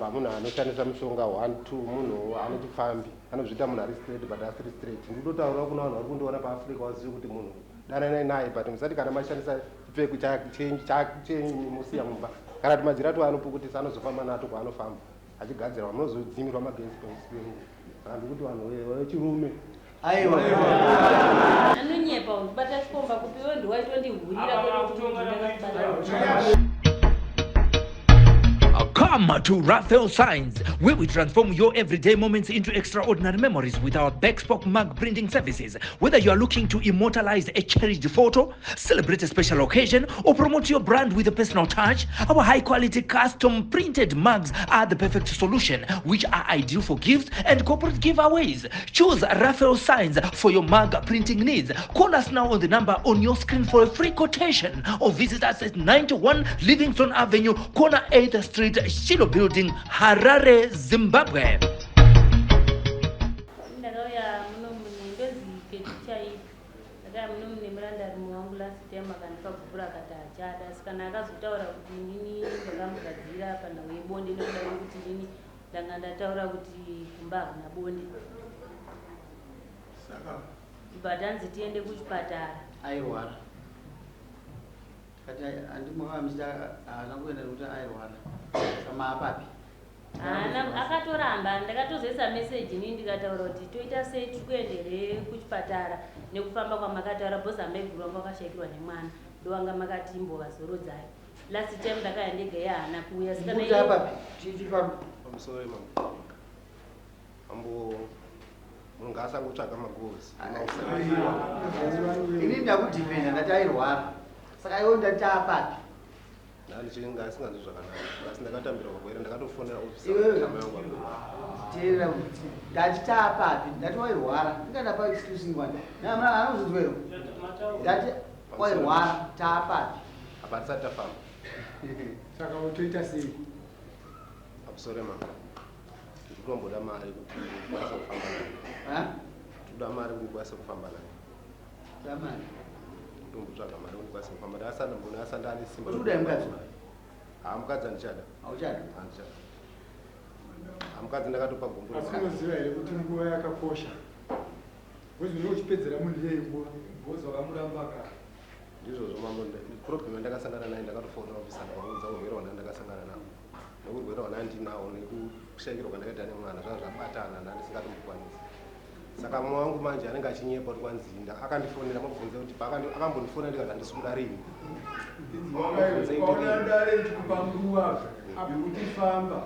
munhu anoshandisa mushonga 1 2 munhu anechifambi anozviita munhu ari straight but asiri straight. Ndinotaura kuna vanhu vari kundiona paAfrica vazive kuti munhu dananai naye but musati kana mashandisa chipfeko chenyu musiya mumba kana kuti madzirato anopukutisa anozofamba nato kwaanofamba achigadzirwa munozodzimirwa magesi peusiku. Saka ndikuti vanhu vechirume aiwa anonyepa ubata chikomba kuti wewe ndiwaito ndihurira Come to Raphael Signs, where we transform your everyday moments into extraordinary memories with our bespoke mug printing services. Whether you are looking to immortalize a cherished photo, celebrate a special occasion, or promote your brand with a personal touch, our high-quality custom printed mugs are the perfect solution, which are ideal for gifts and corporate giveaways. Choose Raphael Signs for your mug printing needs. Call us now on the number on your screen for a free quotation, or visit us at 91 Livingston Avenue, corner 8th Street, Shilo Building, Harare, Zimbabwe. ndakauya muno munendozi kechichai ndakaya muno mune murandari wangu last time akandipagubhura akati achada sikana akazotaura kuti inini ndakamugadzira pana webonde nekuda kwekuti inini ndanga ndataura kuti kumba hakuna bonde but hanzi tiende kuchipatara airwara kati andimwavamisa haana kuenda nekuti airwara kama apapi akatoramba ndakatozoisa meseji ini ndikataura kuti toita sei tikuendere kuchipatara nekufamba kwamakataura bhozi amaigurwa kwakashayikirwa nemwana ndowanga makati imbovazorodzai last time ndakaya ndega yahaana kuuya pamusoro mama ambo munhu ngaasangotsvaga magozi ini ndakudhipenda ndati airwara saka iwo ndati apapi ndanichinga asinganzi zvakanaka asi ndakatambira kwakwere ndakatofonera teerera kuti ndati taapapi ndati wairwara ingadapa excuse ngwani anozozwero ndati wairwara taapapi apa tisati tafamba saka utoita sei pamusoro mama ndikutomboda mari kuti ndikwanise kufamba nayo toda mari kuti ndikwanise kufamba nayo mari tombotsvaga mari kuti ndikwanise kufamba ndasanda mbona asanda ane simba kuti mukadzi mukadzi andichada auchada andichada mukadzi ndakatopa gumburo asi unoziva here kuti nguva yakakosha wezi une uchipedzera munhu iyei nguva bhozi wakamuramba kare ndizvozvo mambo problem yandakasangana naye ndakatofonera ofisa ndakaudza urwere hwana ndakasangana nawo nekurwere hwana ndinawo nekushayikirwa kwandakaita nemwana zvanga zvabatana ndandisingatombokwanisi saka mumwe wangu manje anenge achinyepa kuti kwanzinda akandifonera mabvunze kuti akambondifonera ndikati handisikuda rini waunandare ndikupa nguva yekuti famba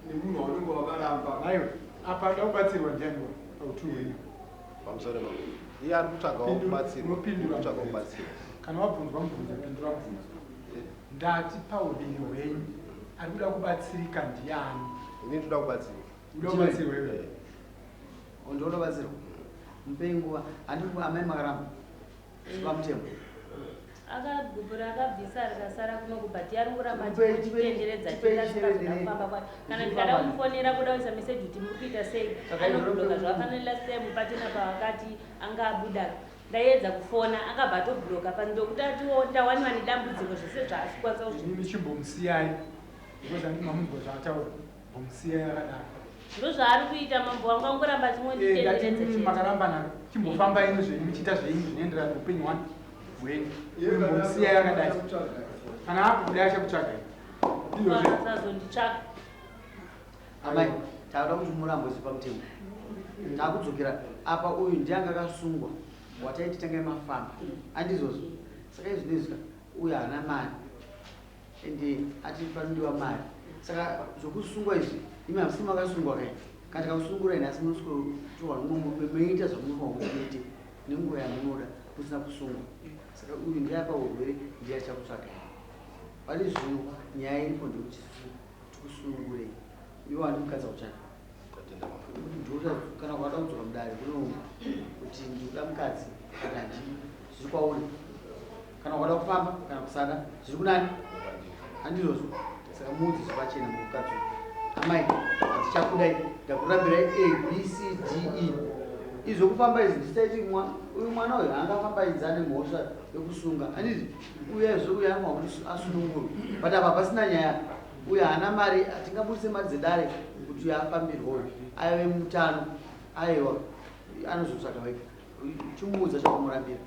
nemunhu waunenge wakaramba aiwa apa ada kubatsirwa ndiani pautuhwenyu pamusoro mama iye ari kutsvagawo kubatsirwa kubatsirwa kana wabvunzwa mubvunzo pindura bvunzo ndati paupenyu hwenyu ari kuda kubatsirika ndiani ini ndoda kubatsirwa uda kubatsirwa iwe ndoda kubatsirwa mupei nguva handii amai makaramba zvipamutemo akagubhura akabvisa rikasara kuno kubhati ari kuramba chitenderedza chikafamba kwake kana ndikada kumufonera kuda kuisa meseji kuti muri kuita sei anobhuroka zvakafanira last time patena pavakati anga abuda ndaiedza kufona akabva atobhuroka pandokuti tawaniwa nedambudziko zvese zvaasikwanisa inini chimbomusiyai because andimamunzwa zvaataura mbomusiyai akadaro ndo zvaari kuita mambo wangu angoramba chimwe makarambana chimbofamba ino zvenyu muchiita zvenyu zvinoenderana neupenyu hwanu hwenyu mbomusiyai akadai kana akubuda achakutsvagai sazonditsvaka amai takuda kuti murambo zipamutemo takudzokera apa uyu ndianga akasungwa wataiti tangai mafamba andizozvo saka izvinezvika uyu haana mari ende ati panodiwa mari saka zvokusungwa izvi imi hamisi makasungwa kai kana tikakusungura ini asi munosikotorwa meita zvamunoite nenguva yamunoda kusina kusungwa saka uyu ndiapa urwere ndiye achakutsvagai pane zvino nyaya iripo ndekuti tikusungurei iwo handi mukadzi uchana kana kwada kudzoka mudare kuno kuti ndikuda mukadzi kana ndii zviri kwauri kana kwada kufamba kana kusada zviri kunani handizvozvo saka mudzi zvipachena mukadzi amai hatichakudai ndakurambirai abcde izokufamba izvi ndisitaiti uyu mwana uyu angafambaidzane mhosva yokusunga handizvi uya izvo uya anwa kuti asunungurwe but apa pasina nyaya uyu haana mari hatingabudise mari dzedare kuti afambirwe aive mutano aiwa anozotsvaga wega chimuudza chakumurambira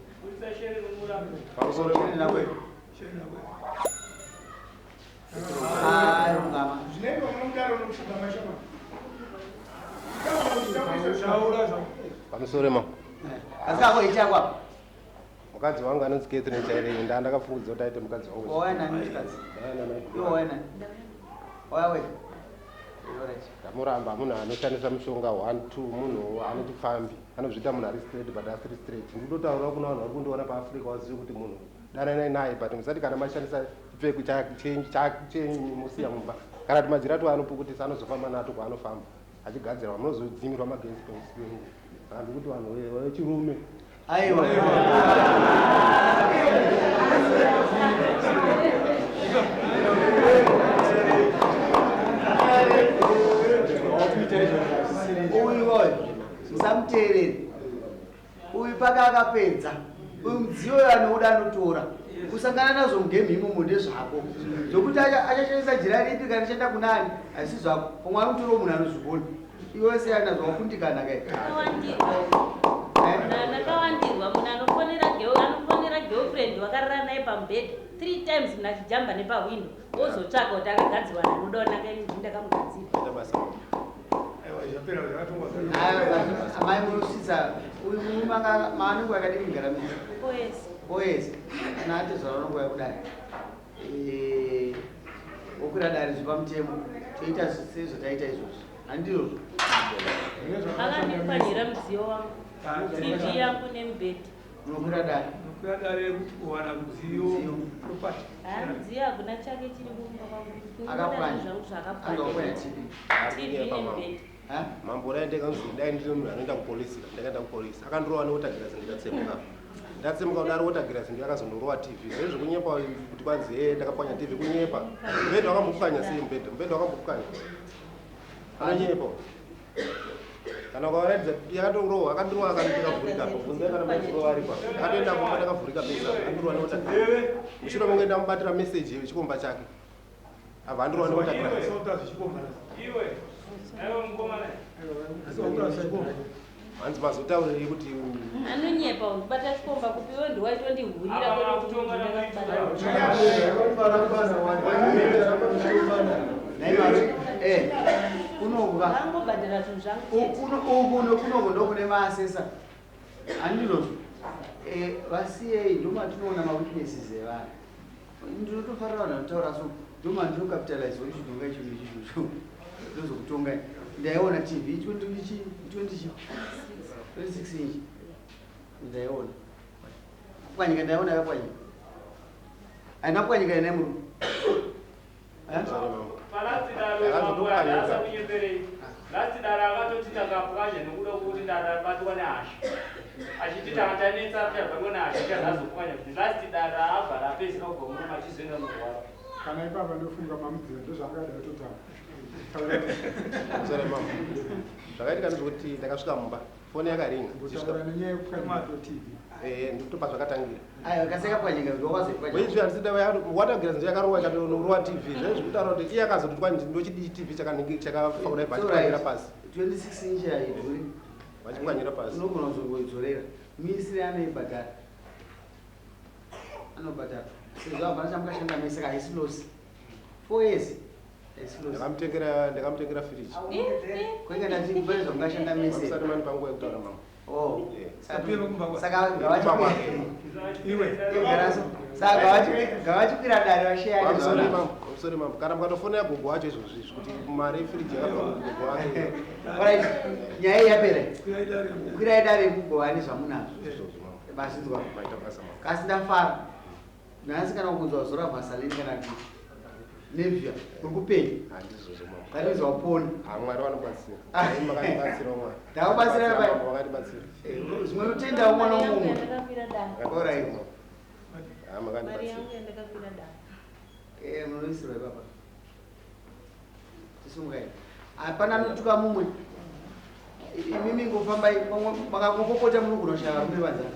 rungama pamusoro ma asi kakoichakwa mukadzi wangu anonzi Catherine Chairei ndandakafungudza kuti aite mukadzi wangu wawananiikadzi iwo waina wawe ndamuramba munhu anoshandisa mushonga 1 2 munhu anoti fambi anozvita munhu ari straight but asiri straight ndinotaura kuna vanhu vari kundiona paafrica vazive kuti munhu dananai naye but musati kana mashandisa chipfeko chachenyi musiya mumba kana kuti majiratu anopukutisa anozofamba nato kwaanofamba achigadzirwa munozodzimirwa magetsi pemusipengu saka ndikuti vanhu vechirume aiwa uyu oyo musamuteereri uyu paka akapedza uyu mudziyo uyo anouda anotora kusangana nazvo mugemi imomo ndezvako zvokuti achashandisa jira ripi kana chaenda kunani asi zvako pomwe anotoro munhu anozvigona iwe se anazvo wakundikana kai nakawandirwa munhu anofonera girlfriend wakarara naye pamubhedha 3 times munhu achijamba nepawindo ozotsvaga kuti akagadzirwa nanoda ndakamugadzira amai munosvitsa uyu murume maanenge akadii mugaramisa oes kana atezvara unongo yakudai okwira dari zvepamutemo toita sezvotaita izvozvo handirozvo akandifanira mudziyo wangu tv yangu nemubhedha unokwira dari mudziyo hakuna chake chiri akapwanya zvakapwanya tv nemubhedha mambo raendeka nzuri dai ndiri munhu anoenda kupolisi ndakaenda kupolisi akandorova neotagirasi ndikatsemuka ndatsemuka kudaro otagirasi ndakazondorova tv zvezvo kunyepa kuti kwanzi ndakapwanya tv kunyepa mubhedha wakambopwanya sei mubhedha wakambopwanya anonyepa kana ukawaradza yakatorowa akandorova akandikavhurika bvunza kana mairova aripa akatoenda kumba ndakavhurika pesa akandorova neotagirasi mushure monge ndamubatira meseji yechikomba chake abva andorova neotagirasi hanzi mazotauriri kuti anonyepa undibata chikomba kupi iwe ndiwaitondihurira angobhadhara zvinhu zvangu kunoko ndokune maasesa handinozvo vasiyei ndomatinoona mawitnesses evanhu ndinotofarira vanhu vanotaura so ndomandinokapitalize wechidonga ichino ichicho ndozokutonga ndaiona tv 26 inch ndaiona kupwanyika ndaiona yakapwanyika aina kupwanyika ine murume lati dara akatoti takapwanya nekuda kuti dara batwa nehasha achiti takatanetsa pyabatwa nehasha chazazopwanya kuti lati dara abva rapezika kugomuruma achizoenda norwara kana ipapa ndofunga mamudziro ndozvaakada totaura sare mama zvakaitika ndezvokuti ndakasvika mumba foni yakaringa kutaura nenyaya yekupwanya tv ndikutopa zvakatangira aiwa kasekapwanyika ndokwazopwanya weizvi handisida watagira zinto yakarowa ikatorowa tv zvezvikutaura kuti iye akazoti kwani ndochidi tv chakafaura vachikwanyira pasi 26 inch haidhuri vachikwanyira pasi unogona kuzongoidzorera misiri anoibhadhara anobhadhara sezvo abva chamukashanda mese kaisilosi 4 years ndakamutengera firiji kwenge ndachikubaizva mukashanda mese usati mani panguva yekutaura mama saka gavachikwira dari vasheyamusori mama kana mukatofonera gogo wacho izvozvizvi kuti mari yefiriji yakabva kugogo wake nyaya yapera kwirai dari yekugovani zvamunazvo basinzwa kasi ndafara nhasi kana kunzwa zora vasalini kana kuti nevhia urikupenya kanizwa upona mwari vanobatsira makatibatsira mwari ndakabatsira vakatibatsira zvimwe notenda umwe nomumwe orit munoisirwa ipapa tisungai hapana anotuka mumwe imimi ngofambai makangopopota munogona kushaya varume vanzara